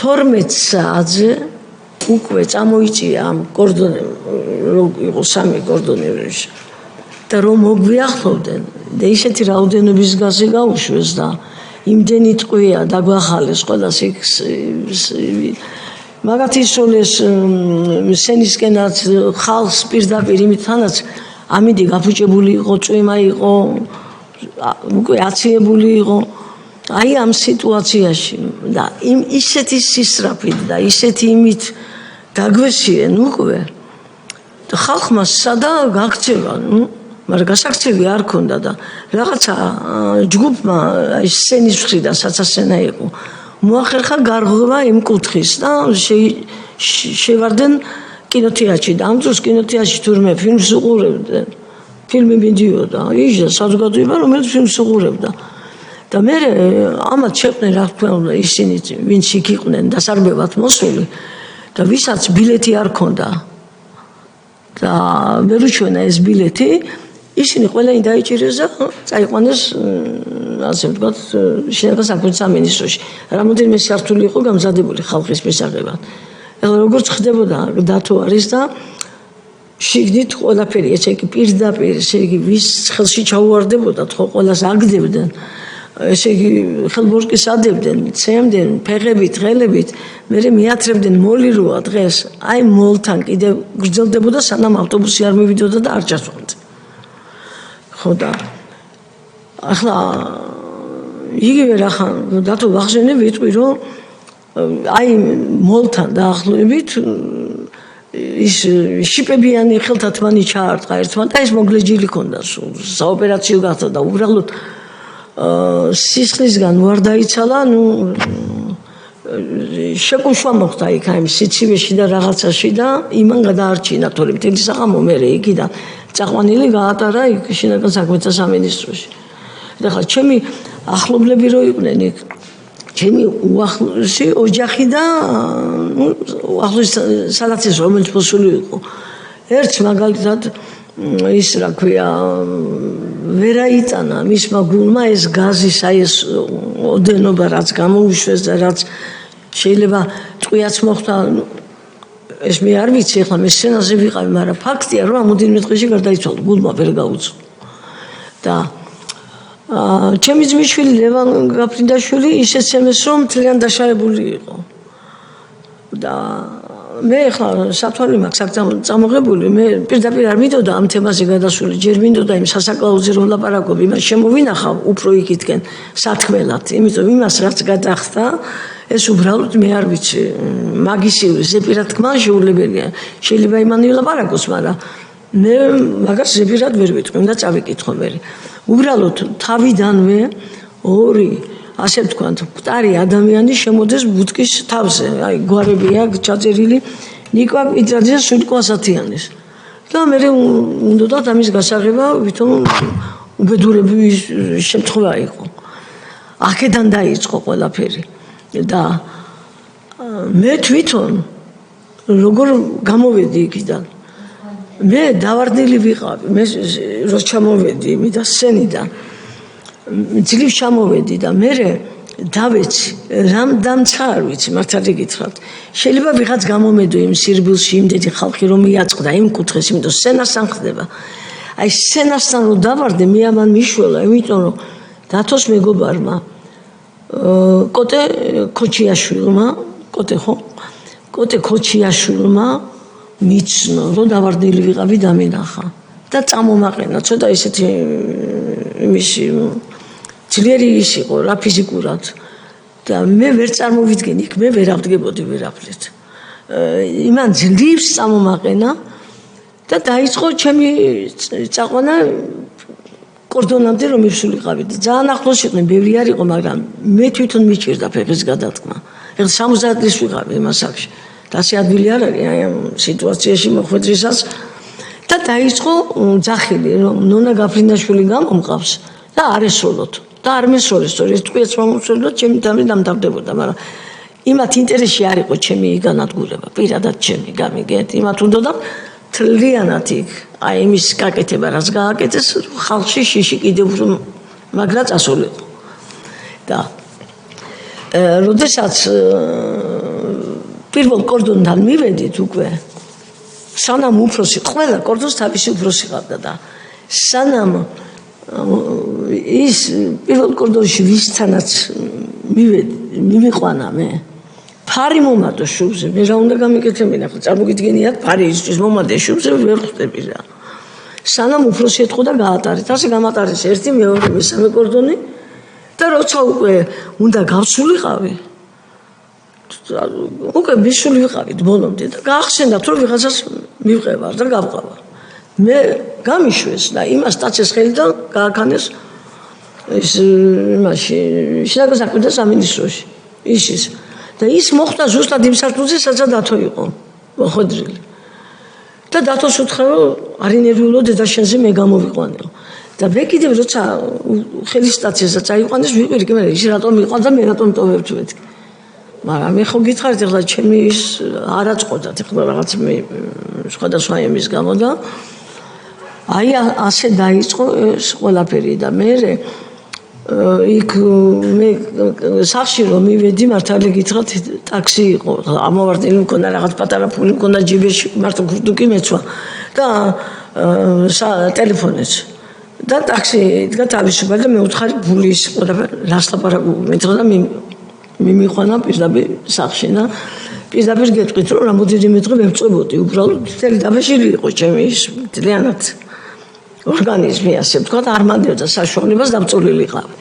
12 საათზე უკვე წამოიწია ამ კორდონი იყო 3 კორდონი და რომ მოგვიახლოვდნენ და ისეთი რაოდენობის გაზი გაუშვეს და იმდენი ტყვია დაგვახალეს ყველას იქ მაგათ ისოლეს სენისკენაც ხალხს პირდაპირ იმითანაც ამინდი გაფუჭებული იყო წვიმა იყო უკვე აციებული იყო აი ამ სიტუაციაში და ისეთი სისწრაფით და ისეთი იმით დაგვესიენ უკვე და ხალხმა სადა გაქცევა მაგრამ გასაქცევი არ ქონდა და რაღაცა ჯგუფმა აი სცენის მხრიდან საცასცენა იყო მოახერხა გარღვევა იმ კუთხის და შევარდნენ კინოთეატრში და ამ დროს კინოთეატრში თურმე ფილმს უყურებდნენ ფილმი მიდიოდა იშა საზოგადოება რომელიც ფილმს უყურებდა და მე ამათ შეყვნენ რა თქმა უნდა ისინი ვინც იქ იყვნენ დასარბევად მოსული და ვისაც ბილეთი არ ქონდა და ვერ უჩვენა ეს ბილეთი ისინი ყველანი დაიჭირეს და წაიყვანეს ასე ვთქვათ შინაგან საქმეთა სამინისტროში რამოდენიმე სართული იყო გამზადებული ხალხის მისაღებად ეხლა როგორც ხდებოდა დათო არის და შიგნით ყველაფერი ესე იგი პირდაპირ ესე იგი ვის ხელში ჩაუვარდებოდა ხო ყველას აგდებდნენ ესე იგი ხელბორკის ადებდნენ ცემდნენ ფეხებით ღელებით მერე მიათრებდნენ მოლი როა დღეს აი მოლთან კიდე გრძელდებოდა სანამ ავტობუსი არ მივიდოდა და არ ჩასვამთ ხო და ახლა იგივე რახა დათო ვახშენე ვიტყვი რომ აი მოლთან დაახლოებით ის შიპებიანი ხელთათმანი ჩაარტყა ერთმან და ეს მოგლეჯილი ქონდა საოპერაციო გახდა და უბრალოდ სისხლისგან ვარ დაიცალა ნუ შეკუშვა მოხდა იქ აი სიცივეში და რაღაცაში და იმან გადაარჩინა თორემ მთელი საღამო მერე იქიდან წაყვანილი გაატარა იქ შინაგან საქმეთა სამინისტროში და ხა ჩემი ახლობლები რო იყვნენ იქ ჩემი უახლოესი ოჯახი და უახლოესი სალაცის რომელიც მოსული იყო ერთს მაგალითად ის რა ქვია ვერაიტანა მისმა გულმა ეს გაზის აი ეს ოდენობა რაც გამოუშვეს და რაც შეიძლება ტყვიაც მოხდა ეს მე არ ვიცი ახლა მე სცენაზე ვიყავი მაგრამ ფაქტია რომ ამოდენიმე დღეში გარდაიცვალა გულმა ვერ გაუწო და ჩემი ძმისშვილი ლევან გაფრინდაშვილი ისე ცემეს რომ მთლიან დაშავებული იყო და მე ახლა საფრთხე მაქვს აქ წამოღებული მე პირდაპირ არ მინდოდა ამ თემაზე გადასული ჯერ მინდოდა იმ სასაკლაუზე რომ ლაპარაკობ იმას შემოვინახავ უფრო იქითკენ სათქმელად იმიტომ იმას რაც გადახდა ეს უბრალოდ მე არ ვიცი მაგისიური ზეპირად თქმა შეუძლებელია შეიძლება იმან ვილაპარაკოს მაგრამ მე მაგას ზეპირად ვერ ვიტყვი უნდა წავიკითხო მე უბრალოდ თავიდანვე ორი ასე ვთქვათ მკვდარი ადამიანი შემოდის ბუტკის თავზე აი გვარებია ჩაწერილი ნიკვა კვიტრაძე სულიკო ასათიანის და მე უნდათ ამის გასაღება ვითომ უბედურების შემთხვევა იყო აქედან დაიწყო ყველაფერი და მე თვითონ როგორ გამოვედი იქიდან მე დავარდნილი ვიყავი მე რო ჩამოვედი იმიდან სცენიდან ძლივ ჩამოვედი და მე დავეცი რამ დამცა არ ვიცი მართალი გითხრათ შეიძლება ვიღაც გამომედო იმ სირბილში იმდენი ხალხი რომ მიაწყდა იმ კუთხეს იმიტომ სცენასთან ხდება აი სცენასთან რომ დავარდე მე ამან მიშველა იმიტომ რომ დათოს მეგობარმა კოტე ქოჩიაშვილმა კოტე ხო კოტე ქოჩიაშვილმა მიცნო რომ დავარდნილი ვიყავი დამინახა და წამომაყენა ცოტა ისეთი იმისი ძლიერი ის იყო რა ფიზიკურად და მე ვერ წარმოვიდგენ იქ მე ვერ ავდგებოდი ვერაფრით იმან ძლივს წამომაყენა და დაიწყო ჩემი წაყვანა კორდონამდე რომ მივსულიყავი და ძალიან ახლოს იყვნენ ბევრი არ იყო მაგრამ მე თვითონ მიჭირდა ფეხის გადადგმა ეხლა 70 წლის ვიყავი იმ ასაკში და ასე ადვილი არ არის აი ამ სიტუაციაში მოხვედრისას და დაიწყო ძახილი რომ ნონა გაფრინდაშვილი გამომყავს და არ ესროლოთ და არ მესროლეს ეს ტყვიაც მომსვლელოთ ჩემი თამი დამთავრდებოდა მაგრამ იმათ ინტერესში არ იყო ჩემი განადგურება პირადად ჩემი გამიგეთ იმათ უნდა თლიანად იქ აი იმის გაკეთება რაც გააკეთეს ხალხში შიში კიდევ უფრო მაგრა წასულიყო და როდესაც პირველ კორდონთან მივედით უკვე სანამ უფროსი ყველა კორდონს თავისი უფროსი ყავდა და სანამ ის პირველ კორდონში ვისთანაც მივიყვანა მე ფარი მომადო შუბზე მე რა უნდა გამიკეთებინა ხო წარმოგიდგენიათ ფარი ისთვის მომადე შუბზე ვერ ხვდები რა სანამ უფროსი ეთყო და გაატარეთ ასე გამატარეს ერთი მეორე მესამე კორდონი და როცა უკვე უნდა გავსულიყავი უკვე მისული ვიყავით ბოლომდე და გაახსენდა თუ ვიღაცას მივყევარ და გავყავა მე გამიშვეს და იმას სტაციის ხელიდან გააქანეს ის იმაში შინაგან საქმეთა სამინისტროში ისის და ის მოხდა ზუსტად იმ სართულზე სადაც დათო იყო მოხვედრილი და დათოს უთხრა რომ არინერვიულო დედაშენზე მე გამოვიყვანო და მე კიდევ როცა ხელის სტაციაზე წაიყვანეს ვიყირი კი მე ის რატომ მიყვანს და მე რატომ ტოვებთ მეთქი მაგრამ მე ხო გითხარით ახლა ჩემი ის არ აწყოდათ ახლა რაღაც მე სხვადასხვა იმის გამო და აი ასე დაიწყო ეს ყველაფერი და მე იქ მე სახში რომ მივედი მართალი გითხრათ ტაქსი იყო ამოვარდნილი მქონდა რაღაც პატარა ფული მქონდა ჯიბეში მარტო გურდუკი მეცვა და ტელეფონიც და ტაქსი იდგა თავისუფალი და მე უთხარი ფულის ყველაფერი რას ლაპარაკობ მეცხრა და მიმიყვანა პირდაპირ სახში და პირდაპირ გეტყვით რომ რამოდენიმე დღე ვევწებოდი უბრალოდ მთელი დაბეშილი იყო ჩემი ის მთლიანად ორგანიზმი ასე ვთქვათ არ მანდეოდა საშუალებას დამწულილიყავი